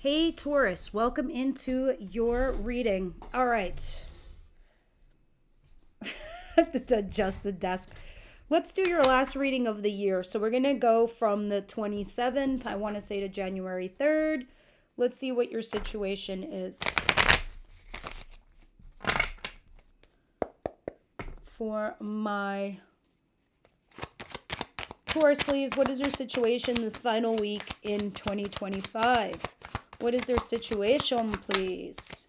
Hey Taurus, welcome into your reading. All right. To adjust the desk. Let's do your last reading of the year. So we're going to go from the 27th, I want to say, to January 3rd. Let's see what your situation is. For my Taurus, please, what is your situation this final week in 2025? What is their situation, please?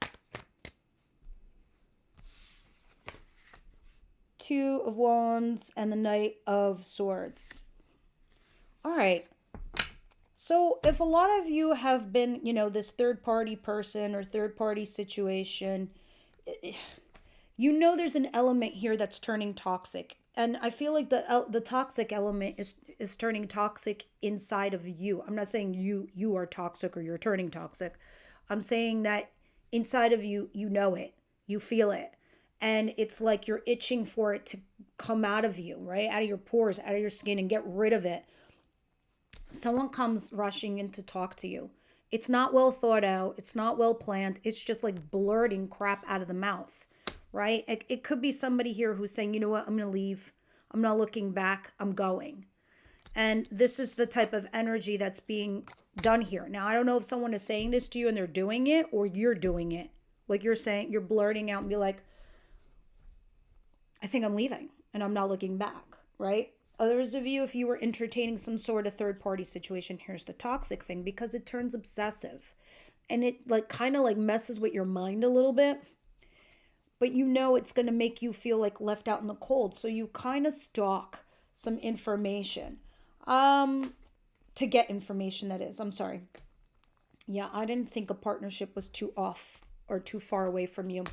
Two of Wands and the Knight of Swords. All right. So if a lot of you have been, this third party person or third party situation, there's an element here that's turning toxic. And I feel like the toxic element is turning toxic inside of you. I'm not saying you are toxic or you're turning toxic. I'm saying that inside of you, you know it. You feel it. And it's like you're itching for it to come out of you, right? Out of your pores, out of your skin, and get rid of it. Someone comes rushing in to talk to you. It's not well thought out. It's not well planned. It's just like blurting crap out of the mouth, right? It could be somebody here who's saying, you know what, I'm going to leave. I'm not looking back. I'm going. And this is the type of energy that's being done here. Now, I don't know if someone is saying this to you and they're doing it, or you're doing it. Like you're saying, you're blurting out and be like, I think I'm leaving and I'm not looking back, right? Others of you, if you were entertaining some sort of third party situation, here's the toxic thing, because it turns obsessive and it kind of messes with your mind a little bit, but it's going to make you feel like left out in the cold. So you kind of stalk some information to get information, that is. I'm sorry. Yeah, I didn't think a partnership was too off or too far away from you.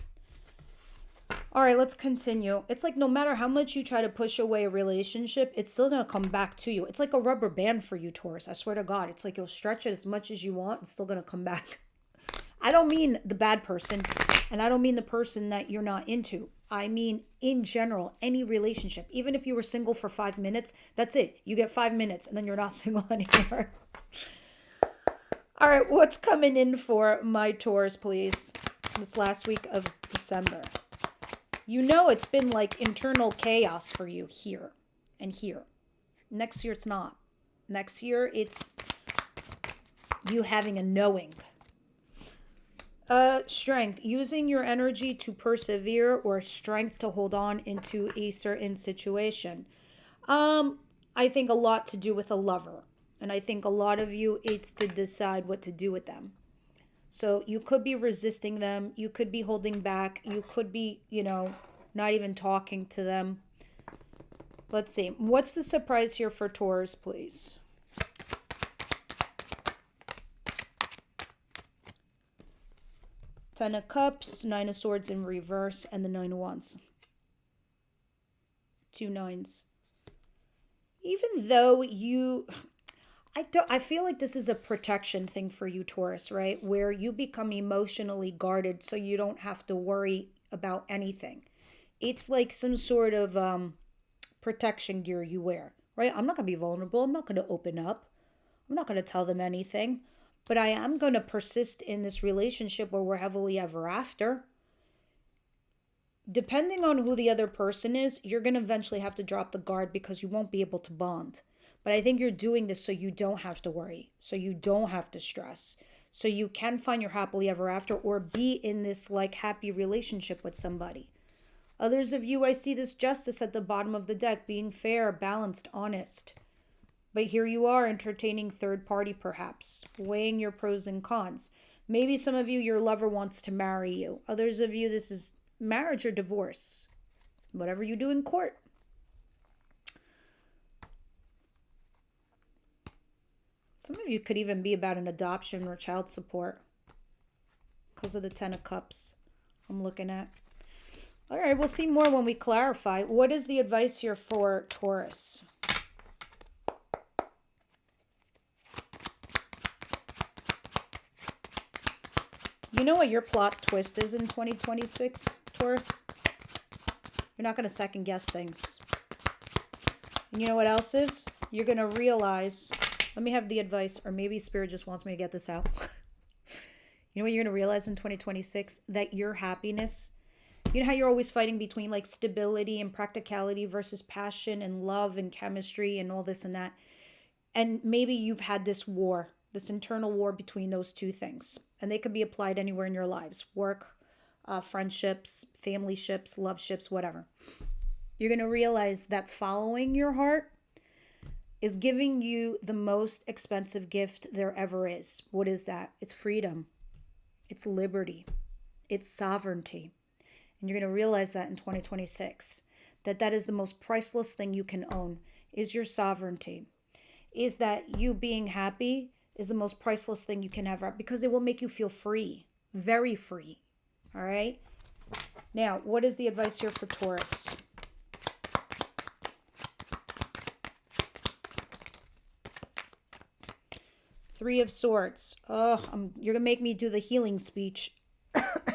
All right, let's continue. It's like no matter how much you try to push away a relationship, it's still going to come back to you. It's like a rubber band for you, Taurus. I swear to God. It's like you'll stretch it as much as you want. It's still going to come back. I don't mean the bad person, and I don't mean the person that you're not into. I mean, in general, any relationship. Even if you were single for 5 minutes, that's it. You get 5 minutes, and then you're not single anymore. All right, what's coming in for my Taurus, please? This last week of December. It's been like internal chaos for you here and here. Next year, it's not. Next year, it's you having a knowing. Strength, using your energy to persevere or strength to hold on into a certain situation. I think a lot to do with a lover. And I think a lot of you, it's to decide what to do with them. So you could be resisting them. You could be holding back. You could be, not even talking to them. Let's see. What's the surprise here for Taurus, please? Ten of Cups, Nine of Swords in reverse, and the Nine of Wands. Two nines. Even though I feel like this is a protection thing for you, Taurus, right? Where you become emotionally guarded so you don't have to worry about anything. It's like some sort of protection gear you wear, right? I'm not going to be vulnerable. I'm not going to open up. I'm not going to tell them anything. But I am going to persist in this relationship where we're happily ever after. Depending on who the other person is, you're going to eventually have to drop the guard because you won't be able to bond. But I think you're doing this so you don't have to worry, so you don't have to stress, so you can find your happily ever after or be in this happy relationship with somebody. Others of you, I see this Justice at the bottom of the deck, being fair, balanced, honest. But here you are entertaining third party perhaps, weighing your pros and cons. Maybe some of you, your lover wants to marry you. Others of you, this is marriage or divorce. Whatever you do in court. Some of you could even be about an adoption or child support because of the Ten of Cups I'm looking at. All right, we'll see more when we clarify. What is the advice here for Taurus? You know what your plot twist is in 2026, Taurus? You're not going to second guess things. And you know what else is? You're going to realize, let me have the advice, or maybe Spirit just wants me to get this out. You know what you're going to realize in 2026? That your happiness, you know how you're always fighting between like stability and practicality versus passion and love and chemistry and all this and that. And maybe you've had this war, this internal war between those two things. And they could be applied anywhere in your lives: work, friendships, family ships, love ships, whatever. You're going to realize that following your heart is giving you the most expensive gift there ever is. What is that? It's freedom, it's liberty, it's sovereignty. And you're going to realize that in 2026, that that is the most priceless thing you can own, is your sovereignty. Is that you being happy is the most priceless thing you can ever, because it will make you feel free, very free. All right. Now, what is the advice here for Taurus? Three of Swords. Oh, you're going to make me do the healing speech.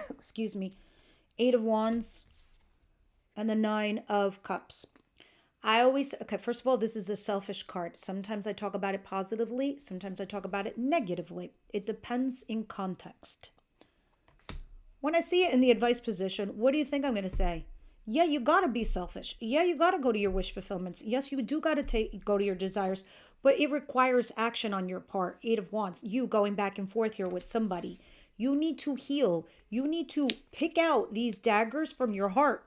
Excuse me. Eight of Wands and the Nine of Cups. Okay, first of all, this is a selfish card. Sometimes I talk about it positively. Sometimes I talk about it negatively. It depends in context. When I see it in the advice position, what do you think I'm going to say? Yeah, you got to be selfish. Yeah, you got to go to your wish fulfillments. Yes, you do got to go to your desires, but it requires action on your part. Eight of Wands, you going back and forth here with somebody. You need to heal. You need to pick out these daggers from your heart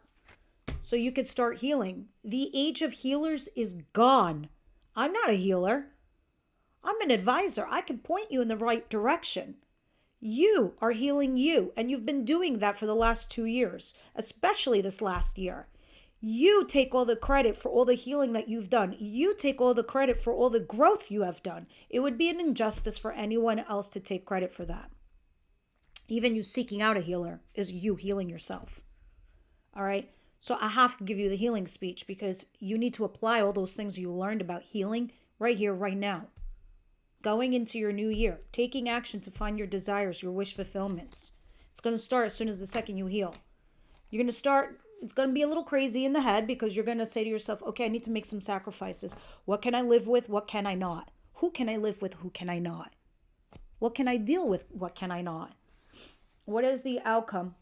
so you could start healing. The age of healers is gone. I'm not a healer. I'm an advisor. I can point you in the right direction. You are healing you, and you've been doing that for the last 2 years, especially this last year. You take all the credit for all the healing that you've done. You take all the credit for all the growth you have done. It would be an injustice for anyone else to take credit for that. Even you seeking out a healer is you healing yourself. All right? So I have to give you the healing speech, because you need to apply all those things you learned about healing right here, right now. Going into your new year, taking action to find your desires, your wish fulfillments. It's going to start as soon as the second you heal. You're going to start, it's going to be a little crazy in the head, because you're going to say to yourself, okay, I need to make some sacrifices. What can I live with? What can I not? Who can I live with? Who can I not? What can I deal with? What can I not? What is the outcome?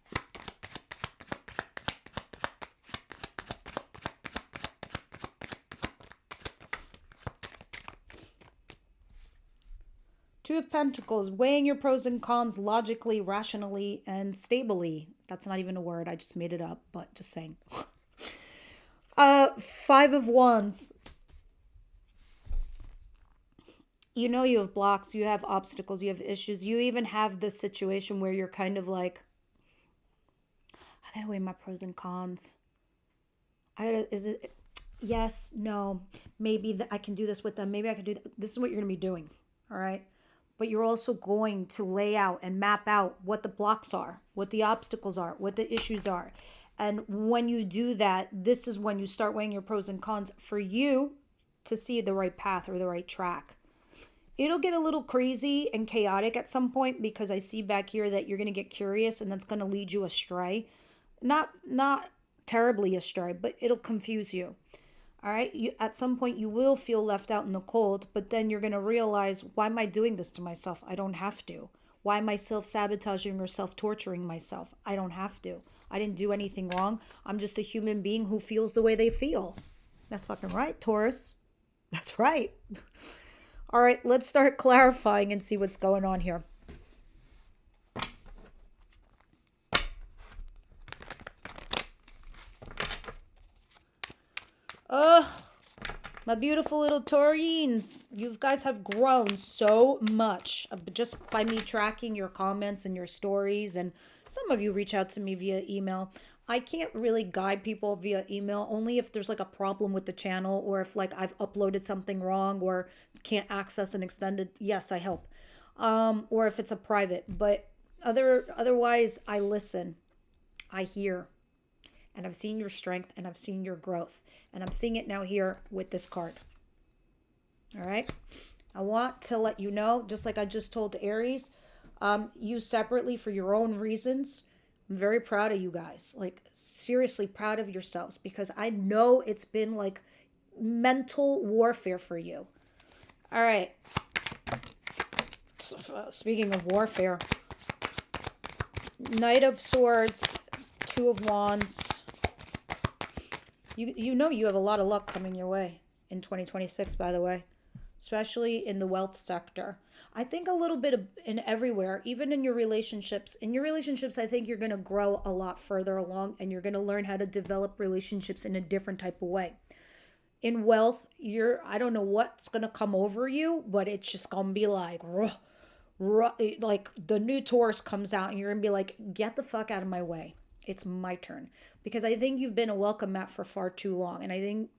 Two of Pentacles, weighing your pros and cons logically, rationally, and stably. That's not even a word. I just made it up, but just saying. Five of Wands. You know you have blocks, you have obstacles, you have issues. You even have this situation where you're kind of like, I gotta weigh my pros and cons. Yes, no, maybe I can do this with them. Maybe I can do that. This is what you're gonna be doing, all right? But you're also going to lay out and map out what the blocks are, what the obstacles are, what the issues are. And when you do that, this is when you start weighing your pros and cons for you to see the right path or the right track. It'll get a little crazy and chaotic at some point, because I see back here that you're going to get curious, and that's going to lead you astray. Not terribly astray, but it'll confuse you. All right. At some point, you will feel left out in the cold, but then you're going to realize, why am I doing this to myself? I don't have to. Why am I self-sabotaging or self-torturing myself? I don't have to. I didn't do anything wrong. I'm just a human being who feels the way they feel. That's fucking right, Taurus. That's right. All right, let's start clarifying and see what's going on here. Ugh, my beautiful little Taurines. You guys have grown so much just by me tracking your comments and your stories. And some of you reach out to me via email. I can't really guide people via email, only if there's like a problem with the channel, or if like I've uploaded something wrong or can't access an extended. Yes, I help. Or if it's a private. But otherwise, I listen. I hear. And I've seen your strength, and I've seen your growth. And I'm seeing it now here with this card. All right. I want to let you know, just like I just told Aries, you separately for your own reasons. I'm very proud of you guys. Like, seriously proud of yourselves, because I know it's been like mental warfare for you. All right. Speaking of warfare, Knight of Swords, Two of Wands. You know you have a lot of luck coming your way in 2026, by the way, especially in the wealth sector. I think a little bit of, in everywhere, even in your relationships. In your relationships, I think you're going to grow a lot further along and you're going to learn how to develop relationships in a different type of way. In wealth, I don't know what's going to come over you, but it's just going to be like, like the new Taurus comes out and you're going to be like, get the fuck out of my way. It's my turn. Because I think you've been a welcome mat for far too long. And I think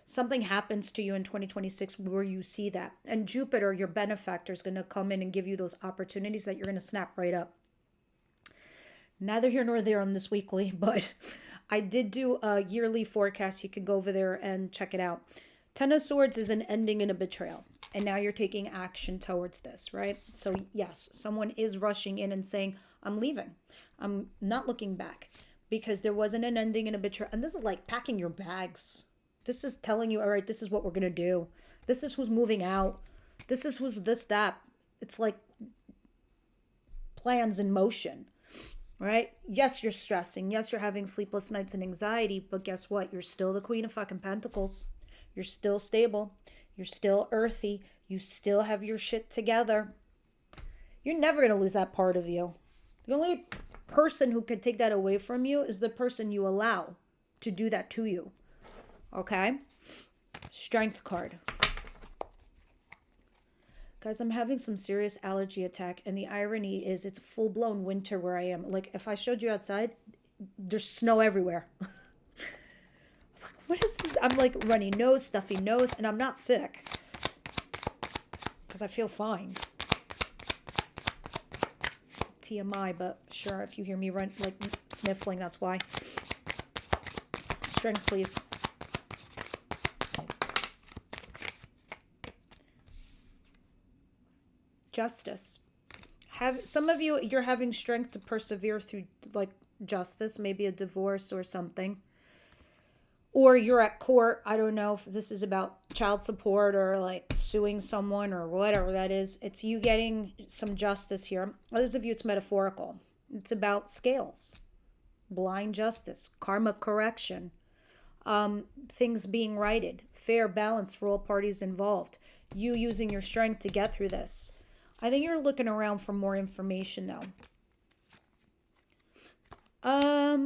something happens to you in 2026 where you see that. And Jupiter, your benefactor, is going to come in and give you those opportunities that you're going to snap right up. Neither here nor there on this weekly, but I did do a yearly forecast. You can go over there and check it out. Ten of Swords is an ending and a betrayal. And now you're taking action towards this, right? So yes, someone is rushing in and saying, I'm leaving. I'm not looking back because there wasn't an ending and a betrayal. And this is like packing your bags. This is telling you, all right, this is what we're going to do. This is who's moving out. This is who's this, that. It's like plans in motion, right? Yes, you're stressing. Yes, you're having sleepless nights and anxiety. But guess what? You're still the Queen of fucking Pentacles. You're still stable. You're still earthy. You still have your shit together. You're never going to lose that part of you. The only person who could take that away from you is the person you allow to do that to you. Okay? Strength card. Guys, I'm having some serious allergy attack, and the irony is it's full-blown winter where I am. Like, if I showed you outside, there's snow everywhere. What is this? I'm like runny nose, stuffy nose, and I'm not sick. Because I feel fine. TMI, but sure, if you hear me run like sniffling, that's why. Strength, please. Justice. Have some of you, you're having strength to persevere through like justice, maybe a divorce or something. Or you're at court. I don't know if this is about child support or like suing someone or whatever that is. It's you getting some justice here. Others of you, it's metaphorical. It's about scales, blind justice, karma correction, things being righted, fair balance for all parties involved. You using your strength to get through this. I think you're looking around for more information though.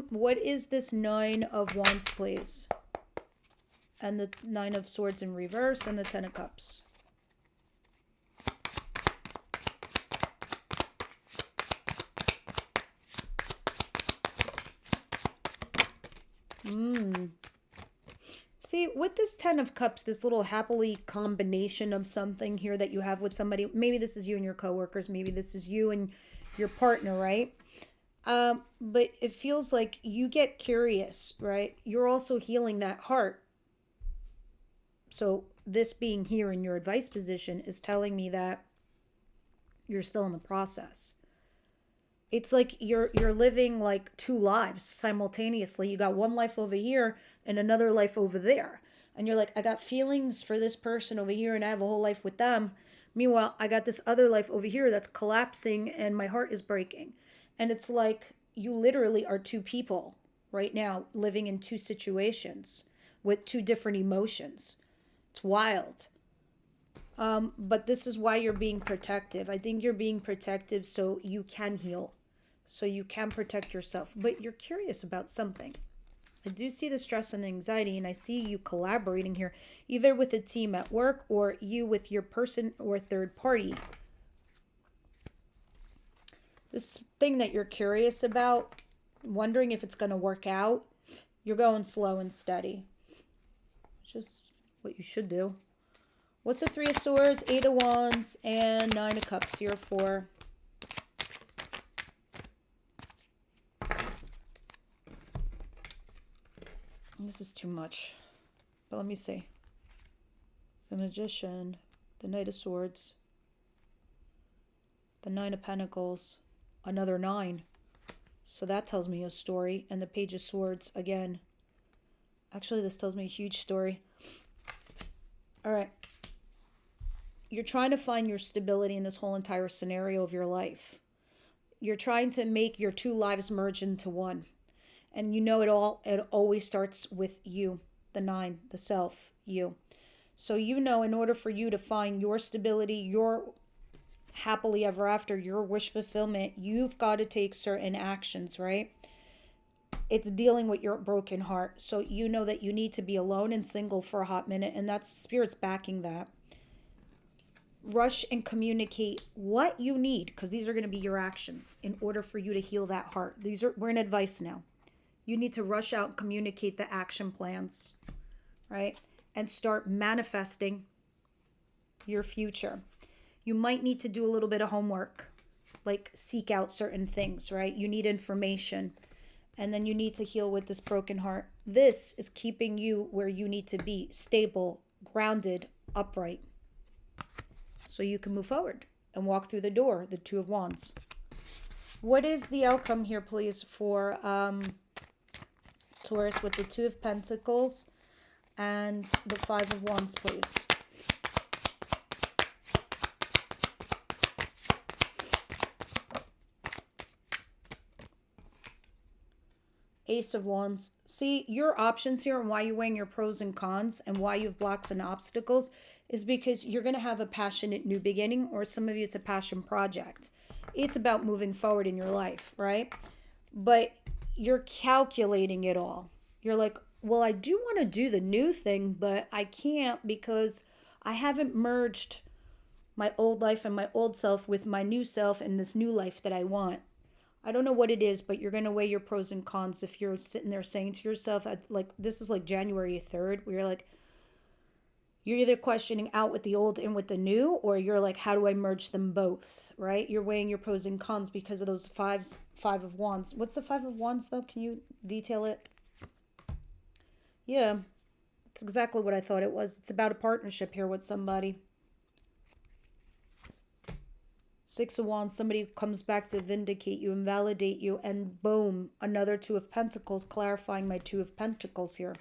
What is this Nine of Wands, please? And the Nine of Swords in reverse and the Ten of Cups. See, with this Ten of Cups, this little happily combination of something here that you have with somebody, maybe this is you and your coworkers, maybe this is you and your partner, right? But it feels like you get curious, right? You're also healing that heart. So this being here in your advice position is telling me that you're still in the process. It's like you're living like two lives simultaneously. You got one life over here and another life over there. And you're like, I got feelings for this person over here and I have a whole life with them. Meanwhile, I got this other life over here that's collapsing and my heart is breaking. And it's like you literally are two people right now living in two situations with two different emotions. It's wild. But this is why you're being protective. I think you're being protective so you can heal, so you can protect yourself. But you're curious about something. I do see the stress and the anxiety, and I see you collaborating here, either with a team at work or you with your person or third party. This thing that you're curious about, wondering if it's going to work out, you're going slow and steady. Just what you should do. What's the Three of Swords, Eight of Wands, and Nine of Cups here for? This is too much. But let me see. The Magician, the Knight of Swords, the Nine of Pentacles, another 9. So that tells me a story. And the Page of Swords again. Actually, this tells me a huge story. All right. You're trying to find your stability in this whole entire scenario of your life. you're trying to make your two lives merge into one. And you know it always starts with you, the nine, the self, you. So you know in order for you to find your stability, your happily ever after, your wish fulfillment, you've got to take certain actions, right? It's dealing with your broken heart. So you know that you need to be alone and single for a hot minute, and that's spirit's backing that. Rush and communicate what you need, because these are going to be your actions in order for you to heal that heart. We're in advice now. You need to rush out and communicate the action plans, right? And start manifesting your future. You might need to do a little bit of homework, like seek out certain things, right? You need information, and then you need to heal with this broken heart. This is keeping you where you need to be, stable, grounded, upright, so you can move forward and walk through the door, the Two of Wands. What is the outcome here, please, for Taurus with the Two of Pentacles and the Five of Wands, please? Ace of Wands. See, your options here and why you're weighing your pros and cons and why you have blocks and obstacles is because you're going to have a passionate new beginning, or some of you it's a passion project. It's about moving forward in your life, right? But you're calculating it all. You're like, well, I do want to do the new thing, but I can't because I haven't merged my old life and my old self with my new self and this new life that I want. I don't know what it is, but you're going to weigh your pros and cons if you're sitting there saying to yourself, like, this is like January 3rd, where you're like, you're either questioning out with the old and with the new, or you're like, how do I merge them both, right? You're weighing your pros and cons because of those Five of Wands. What's the Five of Wands, though? Can you detail it? Yeah, it's exactly what I thought it was. It's about a partnership here with somebody. Six of Wands, somebody comes back to vindicate you and validate you, and boom, another Two of Pentacles, clarifying my Two of Pentacles here.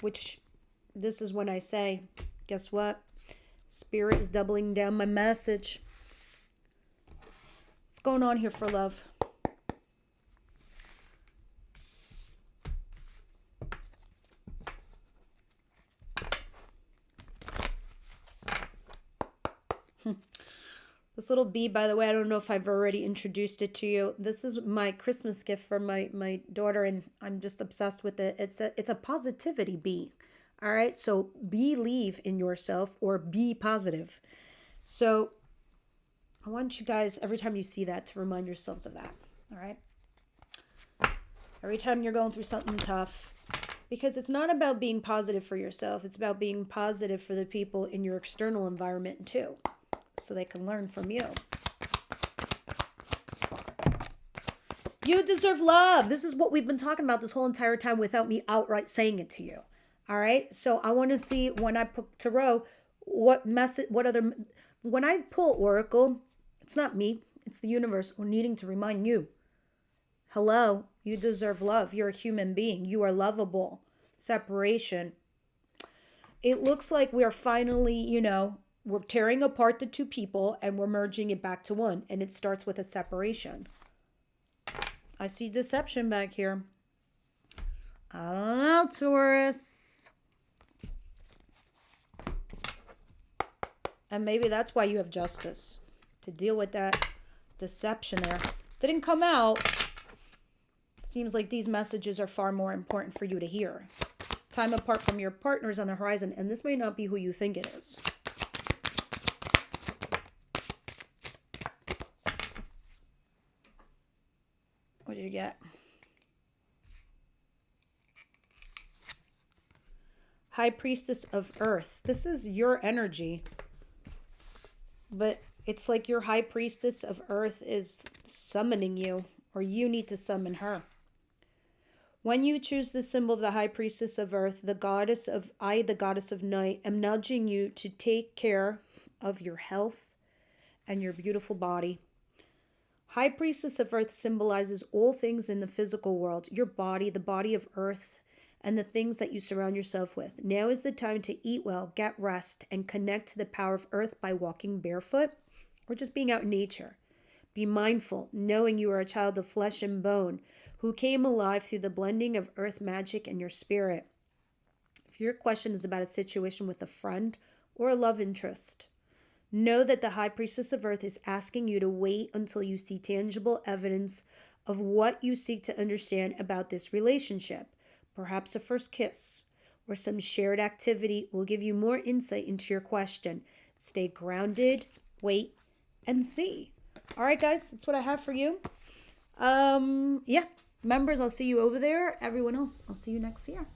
Which, this is when I say, guess what? Spirit is doubling down my message. What's going on here for love? This little bee, by the way, I don't know if I've already introduced it to you. This is my Christmas gift for my daughter, and I'm just obsessed with it. It's a positivity bee. All right, so believe in yourself or be positive. So I want you guys, every time you see that, to remind yourselves of that. All right. Every time you're going through something tough, because it's not about being positive for yourself. It's about being positive for the people in your external environment too, so they can learn from you. You deserve love. This is what we've been talking about this whole entire time without me outright saying it to you. All right. So I want to see, when I put tarot, what message, what other, when I pull Oracle, it's not me, it's the universe needing to remind you. Hello, you deserve love. You're a human being. You are lovable. Separation. It looks like we are finally, we're tearing apart the two people and we're merging it back to one. And it starts with a separation. I see deception back here. I don't know, Taurus. And maybe that's why you have justice, to deal with that deception there. Didn't come out. Seems like these messages are far more important for you to hear. Time apart from your partners on the horizon, and this may not be who you think it is. What do you get? High Priestess of Earth. This is your energy. But it's like your High Priestess of Earth is summoning you, or you need to summon her. When you choose the symbol of the High Priestess of Earth, the goddess of night, am nudging you to take care of your health and your beautiful body. High Priestess of Earth symbolizes all things in the physical world, your body, the body of Earth, and the things that you surround yourself with. Now is the time to eat well, get rest, and connect to the power of Earth by walking barefoot or just being out in nature. Be mindful, knowing you are a child of flesh and bone, who came alive through the blending of earth magic and your spirit. If your question is about a situation with a friend or a love interest, know that the High Priestess of Earth is asking you to wait until you see tangible evidence of what you seek to understand about this relationship. Perhaps a first kiss or some shared activity will give you more insight into your question. Stay grounded, wait, and see. All right, guys, that's what I have for you. Yeah, members, I'll see you over there. Everyone else, I'll see you next year.